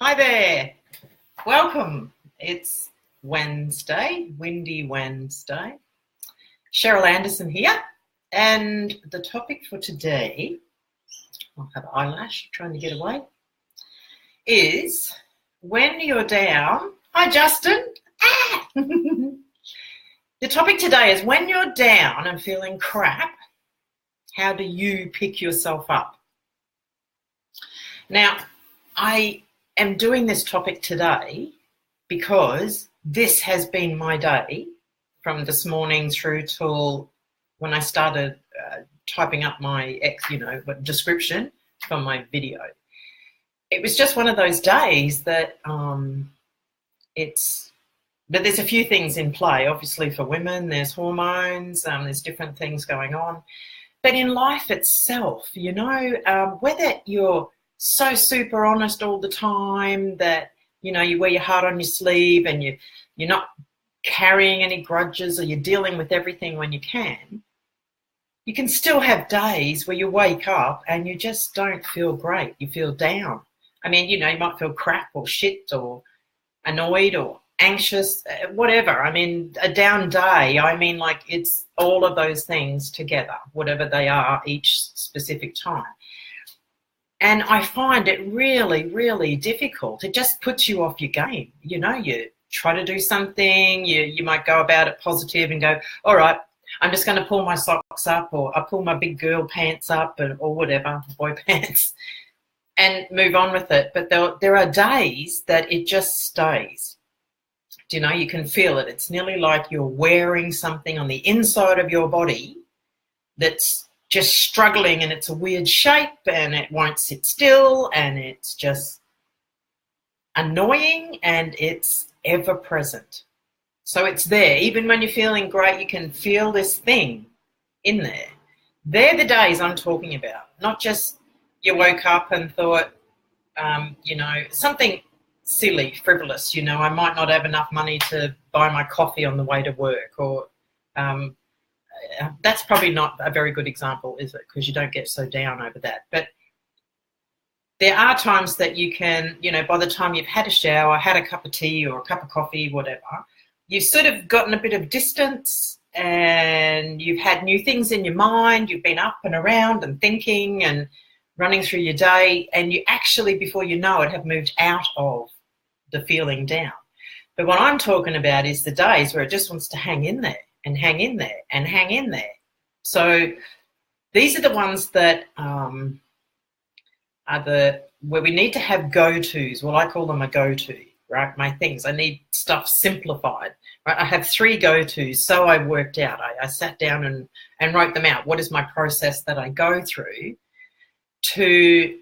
Hi there, welcome. It's Wednesday, Windy Wednesday. Cheryl Anderson here, and the topic for today, I'll have eyelash trying to get away, is when you're down. Hi Justin. The topic today is when you're down and feeling crap, how do you pick yourself up? Now, I am doing this topic today because this has been my day from this morning through till when I started typing up my description for my video. It was just one of those days that but there's a few things in play. Obviously for women, there's hormones, there's different things going on. But in life itself, whether you're so super honest all the time that, you wear your heart on your sleeve and you're not carrying any grudges, or you're dealing with everything when you can still have days where you wake up and you just don't feel great. You feel down. I mean, you might feel crap or shit or annoyed or anxious, whatever. I mean, a down day, like it's all of those things together, whatever they are each specific time. And I find it really, really difficult. It just puts you off your game. You try to do something, you might go about it positive and go, all right, I'm just going to pull my socks up, or I pull my big girl pants up, or whatever, boy pants, and move on with it. But there are days that it just stays. You can feel it. It's nearly like you're wearing something on the inside of your body that's just struggling, and it's a weird shape and it won't sit still, and it's just annoying, and it's ever present. So it's there. Even when you're feeling great, you can feel this thing in there. They're the days I'm talking about, not just you woke up and thought, something silly, frivolous, I might not have enough money to buy my coffee on the way to work, or that's probably not a very good example, is it? Because you don't get so down over that. But there are times that you can, by the time you've had a shower, had a cup of tea or a cup of coffee, whatever, you've sort of gotten a bit of distance and you've had new things in your mind. You've been up and around and thinking and running through your day, and you actually, before you know it, have moved out of the feeling down. But what I'm talking about is the days where it just wants to hang in there and hang in there and hang in there. So these are the ones that are where we need to have go-tos. Well, I call them a go-to, right? My things. I need stuff simplified, right? I have 3 go-tos. So I worked out. I sat down and wrote them out. What is my process that I go through to,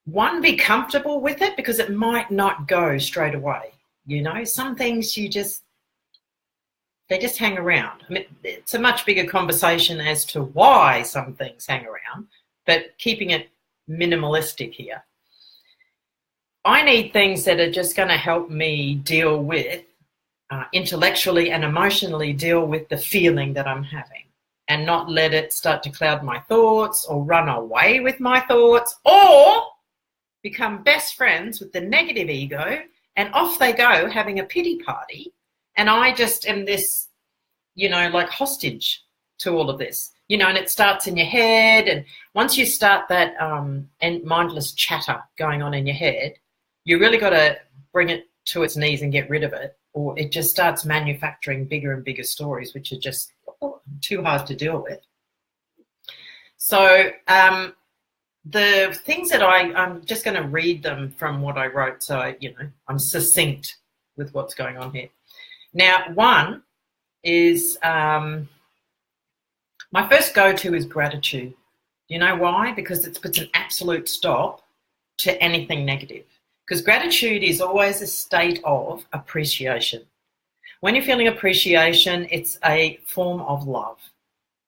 one, be comfortable with it, because it might not go straight away. Some things they just hang around. I mean, it's a much bigger conversation as to why some things hang around, but keeping it minimalistic here. I need things that are just going to help me deal with, intellectually and emotionally deal with the feeling that I'm having, and not let it start to cloud my thoughts or run away with my thoughts, or become best friends with the negative ego, and off they go having a pity party. And I just am this, like hostage to all of this, and it starts in your head. And once you start that and mindless chatter going on in your head, you really got to bring it to its knees and get rid of it, or it just starts manufacturing bigger and bigger stories, which are just too hard to deal with. So the things that I'm just going to read them from what I wrote, so I'm succinct with what's going on here. Now, one is my first go-to is gratitude. You know why? Because it puts an absolute stop to anything negative. Because gratitude is always a state of appreciation. When you're feeling appreciation, it's a form of love.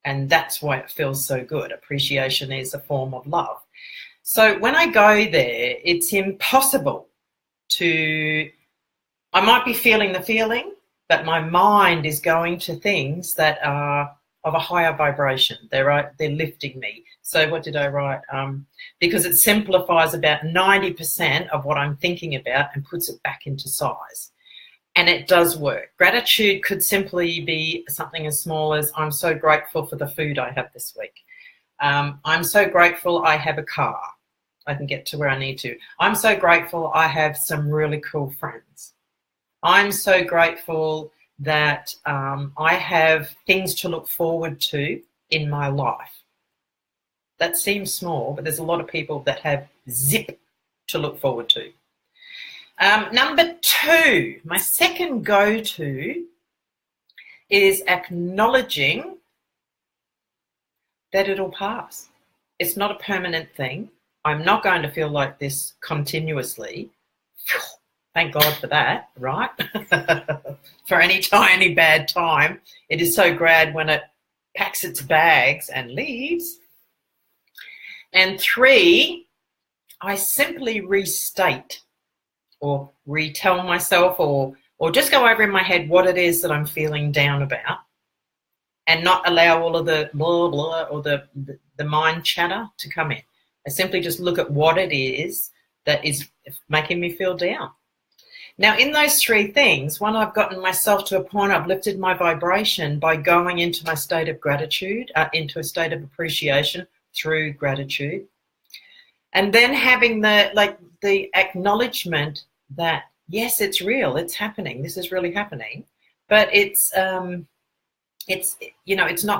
And that's why it feels so good. Appreciation is a form of love. So when I go there, it's impossible to, I might be feeling the feeling, but my mind is going to things that are of a higher vibration. They're lifting me. So what did I write? Because it simplifies about 90% of what I'm thinking about and puts it back into size. And it does work. Gratitude could simply be something as small as, I'm so grateful for the food I have this week. I'm so grateful I have a car. I can get to where I need to. I'm so grateful I have some really cool friends. I'm so grateful that I have things to look forward to in my life. That seems small, but there's a lot of people that have zip to look forward to. Number 2, my second go-to is acknowledging that it'll pass. It's not a permanent thing. I'm not going to feel like this continuously. Thank God for that, right? For any tiny bad time. It is so glad when it packs its bags and leaves. And 3, I simply restate or retell myself or just go over in my head what it is that I'm feeling down about, and not allow all of the blah, blah, or the mind chatter to come in. I simply just look at what it is that is making me feel down. Now, in those 3 things, one, I've gotten myself to a point, I've lifted my vibration by going into my state of gratitude, into a state of appreciation through gratitude. And then having the acknowledgement that, yes, it's real, it's happening, this is really happening, but it's not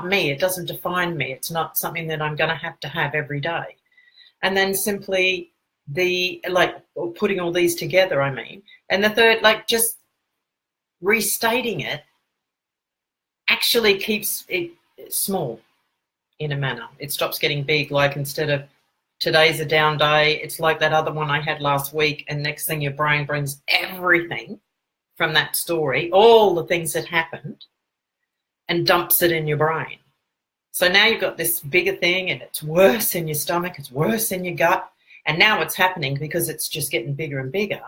me, it doesn't define me, it's not something that I'm going to have every day. And then simply putting all these together, and the third, just restating it actually keeps it small in a manner. It stops getting big, instead of today's a down day, it's like that other one I had last week, and next thing your brain brings everything from that story, all the things that happened, and dumps it in your brain. So now you've got this bigger thing, and it's worse in your stomach, it's worse in your gut, and now it's happening because it's just getting bigger and bigger.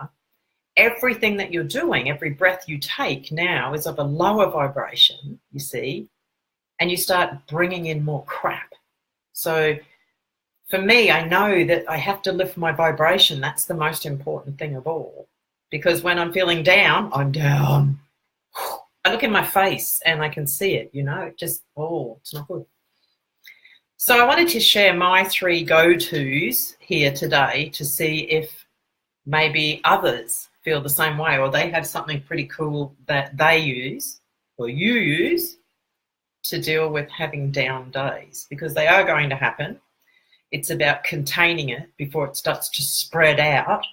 Everything that you're doing, every breath you take now is of a lower vibration, you see, and you start bringing in more crap. So for me, I know that I have to lift my vibration. That's the most important thing of all, because when I'm feeling down, I'm down. I look in my face and I can see it, it's not good. So I wanted to share my 3 go-tos here today to see if maybe others feel the same way, or they have something pretty cool that they use or you use to deal with having down days, because they are going to happen. It's about containing it before it starts to spread out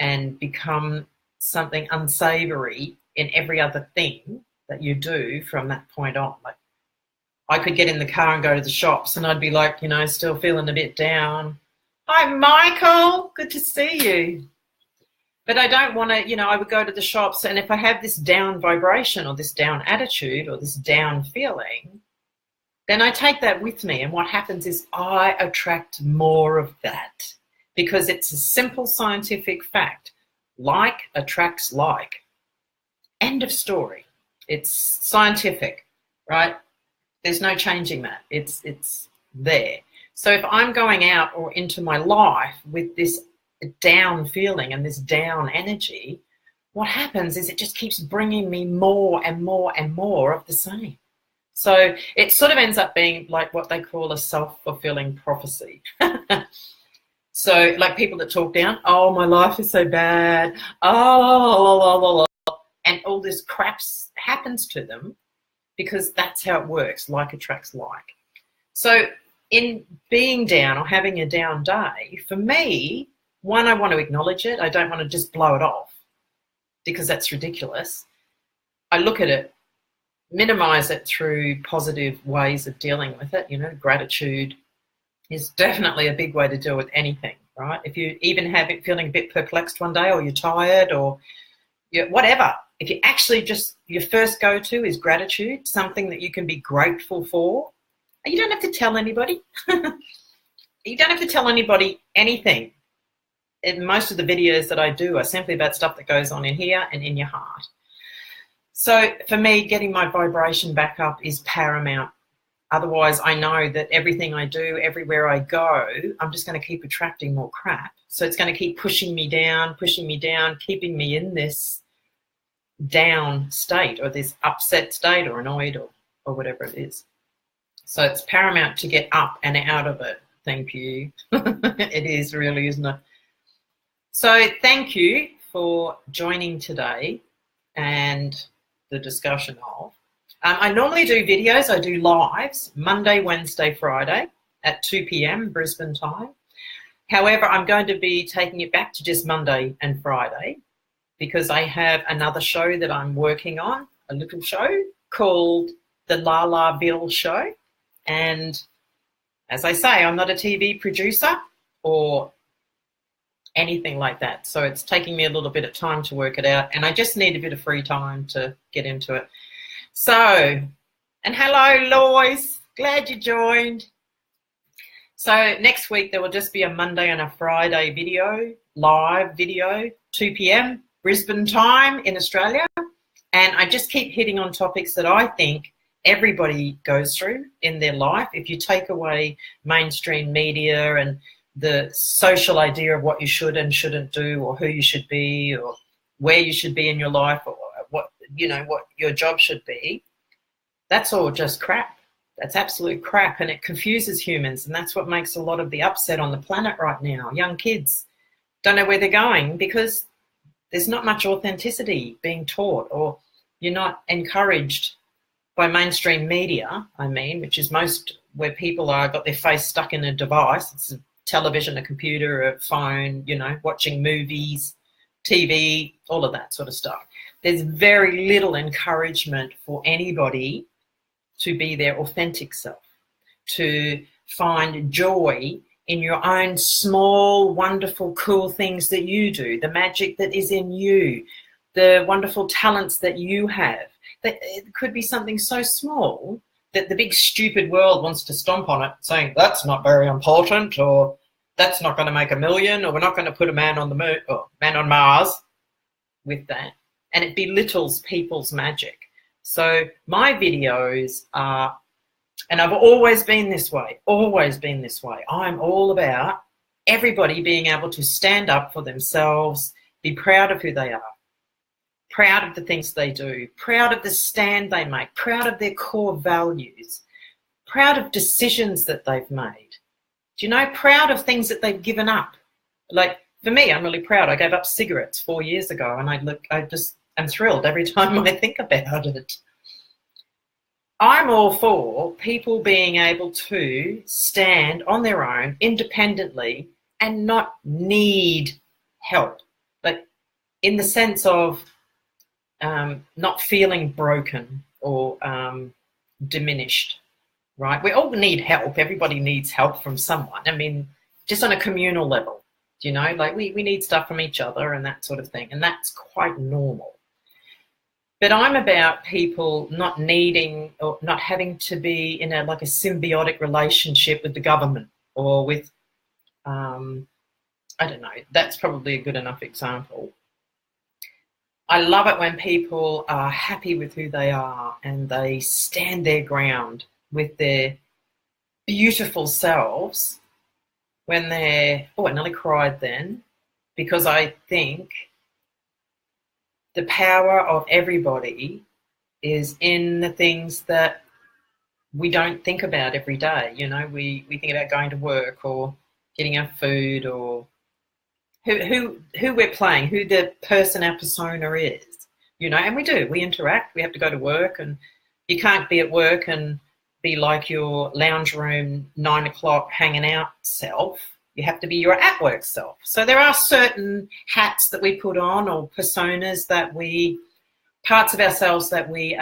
and become something unsavory in every other thing that you do from that point on. I could get in the car and go to the shops and I'd be still feeling a bit down. Hi, Michael, good to see you. But I don't want to, I would go to the shops, and if I have this down vibration or this down attitude or this down feeling, then I take that with me. And what happens is I attract more of that, because it's a simple scientific fact. Like attracts like. End of story. It's scientific, right? There's no changing that. It's there. So if I'm going out or into my life with this down feeling and this down energy, what happens is it just keeps bringing me more and more and more of the same. So it sort of ends up being like what they call a self-fulfilling prophecy. So people that talk down, oh, my life is so bad, and all this crap happens to them, because that's how it works. Like attracts like. So in being down or having a down day, for me, one, I want to acknowledge it. I don't want to just blow it off, because that's ridiculous. I look at it, minimize it through positive ways of dealing with it. Gratitude is definitely a big way to deal with anything, right? If you even have it feeling a bit perplexed one day, or you're tired, or whatever, if you actually just, your first go-to is gratitude, something that you can be grateful for. You don't have to tell anybody. You don't have to tell anybody anything. In most of the videos that I do are simply about stuff that goes on in here and in your heart. So for me, getting my vibration back up is paramount. Otherwise, I know that everything I do, everywhere I go, I'm just going to keep attracting more crap. So it's going to keep pushing me down, keeping me in this down state or this upset state or annoyed or whatever it is. So it's paramount to get up and out of it. Thank you. It is really, isn't it? So thank you for joining today and the discussion of. I normally do videos. I do lives Monday, Wednesday, Friday at 2 p.m. Brisbane time. However, I'm going to be taking it back to just Monday and Friday because I have another show that I'm working on, a little show called The La La Bill Show. And as I say, I'm not a TV producer or anything like that. So it's taking me a little bit of time to work it out. And I just need a bit of free time to get into it. So, and hello, Lois. Glad you joined. So next week there will just be a Monday and a Friday video, live video, 2 p.m. Brisbane time in Australia. And I just keep hitting on topics that I think everybody goes through in their life. If you take away mainstream media and the social idea of what you should and shouldn't do or who you should be or where you should be in your life or what your job should be, that's all just crap. That's absolute crap, and it confuses humans, and that's what makes a lot of the upset on the planet right now. Young kids don't know where they're going because there's not much authenticity being taught, or you're not encouraged by mainstream media, which is most where people are got their face stuck in a device. It's a television, a computer, a phone, watching movies, TV, all of that sort of stuff. There's very little encouragement for anybody to be their authentic self, to find joy in your own small, wonderful, cool things that you do, the magic that is in you, the wonderful talents that you have. That it could be something so small that the big stupid world wants to stomp on it, saying that's not very important, or that's not going to make $1 million, or we're not going to put a man on the moon or man on Mars with that. And it belittles people's magic. So my videos are, and I've always been this way. I'm all about everybody being able to stand up for themselves, be proud of who they are, proud of the things they do, proud of the stand they make, proud of their core values, proud of decisions that they've made. Do you know, proud of things that they've given up. Like for me, I'm really proud. I gave up cigarettes 4 years ago, and I'm thrilled every time I think about it. I'm all for people being able to stand on their own independently and not need help, but in the sense of not feeling broken or diminished, right? We all need help. Everybody needs help from someone. Just on a communal level, like we need stuff from each other and that sort of thing. And that's quite normal. But I'm about people not needing or not having to be in a symbiotic relationship with the government or with, I don't know, that's probably a good enough example. I love it when people are happy with who they are and they stand their ground with their beautiful selves when they're, I nearly cried then, because I think the power of everybody is in the things that we don't think about every day. We think about going to work or getting our food or who we're playing, who the person, our persona is, and we interact. We have to go to work, and you can't be at work and be like your lounge room 9 o'clock hanging out self. You have to be your at work self. So there are certain hats that we put on or personas parts of ourselves that we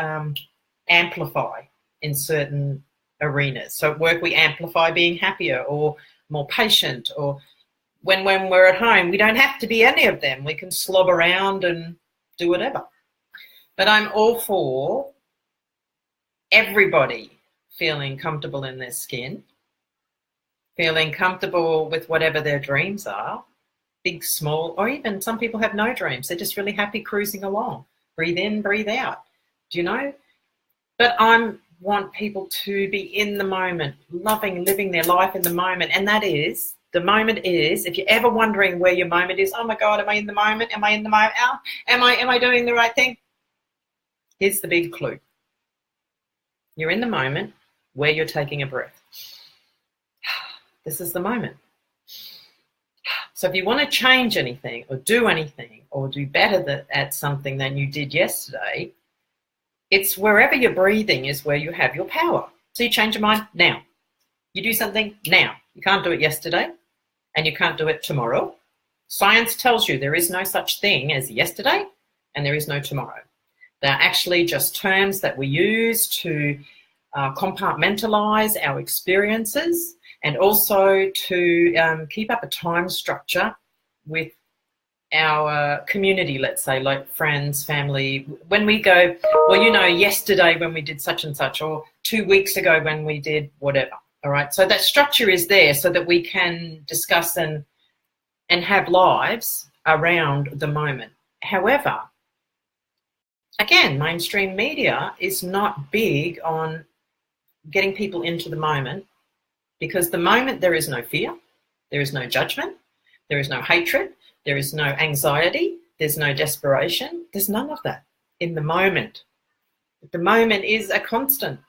amplify in certain arenas. So at work we amplify being happier or more patient, or when we're at home we don't have to be any of them. We can slob around and do whatever. But I'm all for everybody feeling comfortable in their skin, feeling comfortable with whatever their dreams are, big, small, or even some people have no dreams. They're just really happy cruising along. Breathe in, breathe out, But I'm want people to be in the moment, loving, living their life in the moment. And that is, the moment is, if you're ever wondering where your moment is, oh my God, am I in the moment? Am I in the moment? Am I doing the right thing? Here's the big clue. You're in the moment where you're taking a breath. This is the moment. So if you want to change anything or do anything or do better at something than you did yesterday, it's wherever you're breathing is where you have your power. So you change your mind now. You do something now. You can't do it yesterday and you can't do it tomorrow. Science tells you there is no such thing as yesterday and there is no tomorrow. They're actually just terms that we use to compartmentalize our experiences and also to keep up a time structure with our community, let's say, like friends, family. When we go, well, you know, yesterday when we did such and such, or 2 weeks ago when we did whatever, all right? So that structure is there so that we can discuss and have lives around the moment. However, again, mainstream media is not big on getting people into the moment, because the moment there is no fear, there is no judgment, there is no hatred, there is no anxiety, there's no desperation, there's none of that in the moment. The moment is a constant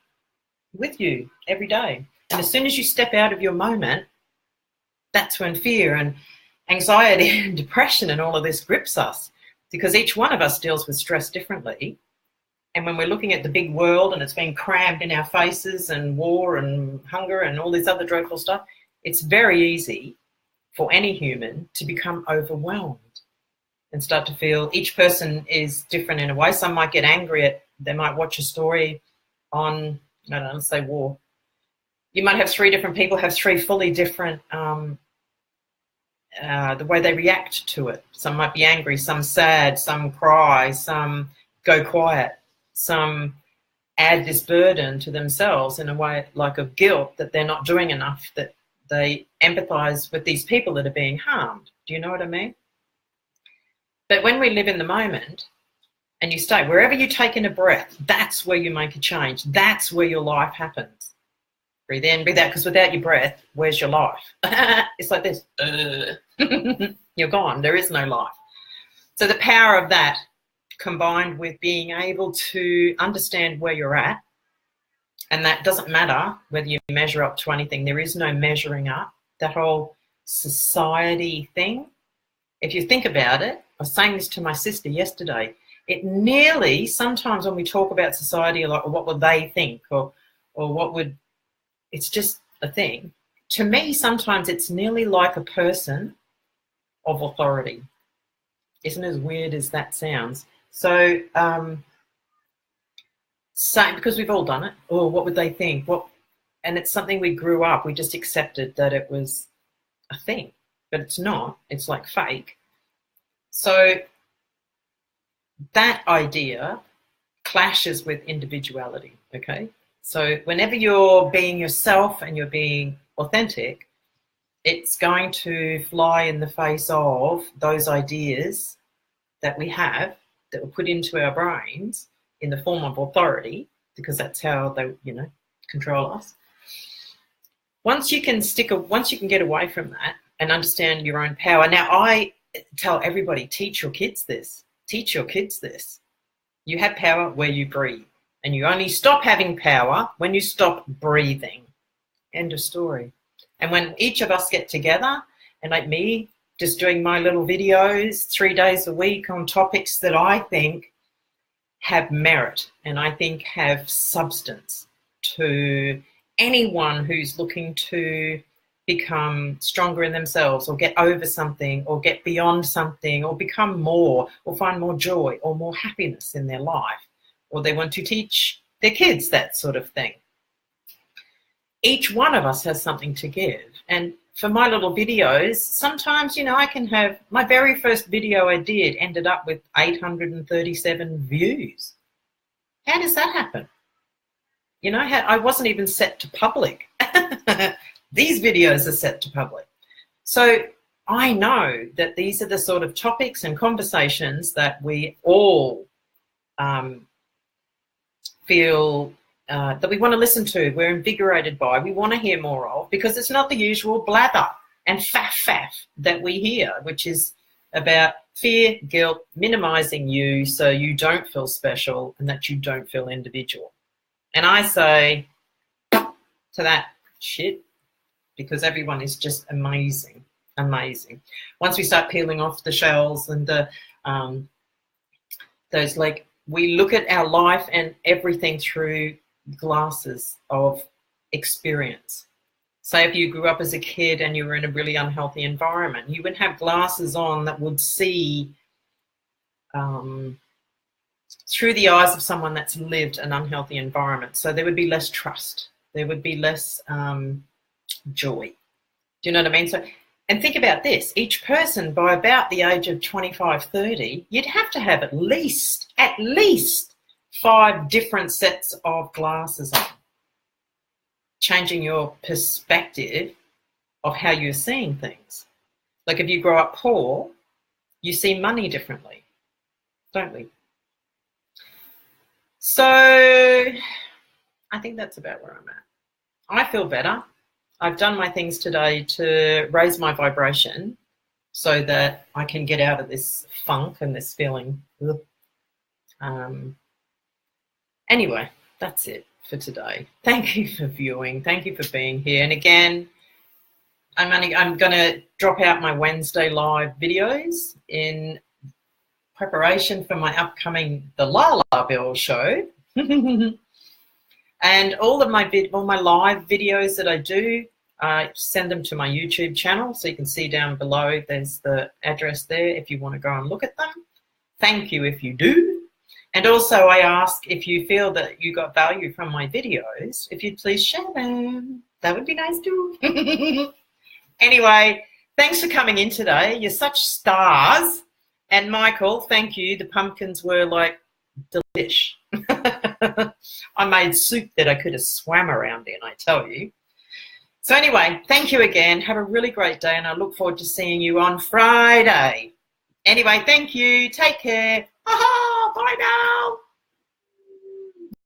with you every day. And as soon as you step out of your moment, that's when fear and anxiety and depression and all of this grips us, because each one of us deals with stress differently. And when we're looking at the big world and it's being crammed in our faces and war and hunger and all this other dreadful stuff, it's very easy for any human to become overwhelmed and start to feel each person is different in a way. Some might get angry at, they might watch a story on, I don't know, let's say war. You might have 3 different people have 3 fully different the way they react to it. Some might be angry, some sad, some cry, some go quiet, some add this burden to themselves in a way like of guilt that they're not doing enough, that they empathize with these people that are being harmed. Do you know what I mean? But when we live in the moment and you stay, wherever you take in a breath, that's where you make a change. That's where your life happens. Breathe in, breathe out, because without your breath, where's your life? It's like this. You're gone. There is no life. So the power of that, combined with being able to understand where you're at, and that doesn't matter whether you measure up to anything. There is no measuring up. That whole society thing, if you think about it, I was saying this to my sister yesterday, it nearly, sometimes when we talk about society, like what would they think, or what would, it's just a thing. To me, sometimes it's nearly like a person of authority. Isn't as weird as that sounds? So, because we've all done it. Oh, what would they think? And it's something we grew up. We just accepted that it was a thing, but it's not. It's like fake. So that idea clashes with individuality. Okay. So whenever you're being yourself and you're being authentic, it's going to fly in the face of those ideas that we have that were put into our brains in the form of authority, because that's how they, control us. Once you can get away from that and understand your own power. Now, I tell everybody, teach your kids this. Teach your kids this. You have power where you breathe, and you only stop having power when you stop breathing. End of story. And when each of us get together, and like me, just doing my little videos 3 days a week on topics that I think have merit and I think have substance to anyone who's looking to become stronger in themselves, or get over something, or get beyond something, or become more, or find more joy or more happiness in their life, or they want to teach their kids that sort of thing. Each one of us has something to give. And for my little videos, sometimes, I can have, my very first video I did ended up with 837 views. How does that happen? I wasn't even set to public. These videos are set to public. So I know that these are the sort of topics and conversations that we all feel that we want to listen to, we're invigorated by, we want to hear more of, because it's not the usual blather and faff that we hear, which is about fear, guilt, minimizing you so you don't feel special and that you don't feel individual. And I say to that shit, because everyone is just amazing. Once we start peeling off the shells and the those, like, we look at our life and everything through glasses of experience. Say if you grew up as a kid and you were in a really unhealthy environment, you would have glasses on that would see through the eyes of someone that's lived an unhealthy environment. So there would be less trust. There would be less joy. Do you know what I mean? So, and think about this. Each person, by about the age of 25, 30, you'd have to have at least 5 different sets of glasses on, changing your perspective of how you're seeing things. Like if you grow up poor, you see money differently, don't we? So I think that's about where I'm at. I feel better. I've done my things today to raise my vibration so that I can get out of this funk and this feeling. Anyway, that's it for today. Thank you for viewing. Thank you for being here. And again, I'm going to drop out my Wednesday live videos in preparation for my upcoming The La La Bill show. And all my live videos that I do, send them to my YouTube channel. So you can see down below, there's the address there if you want to go and look at them. Thank you if you do. And also I ask, if you feel that you got value from my videos, if you'd please share them. That would be nice too. Anyway, thanks for coming in today. You're such stars. And Michael, thank you. The pumpkins were like delish. I made soup that I could have swam around in, I tell you. So anyway, thank you again. Have a really great day, and I look forward to seeing you on Friday. Anyway, thank you. Take care. Bye now.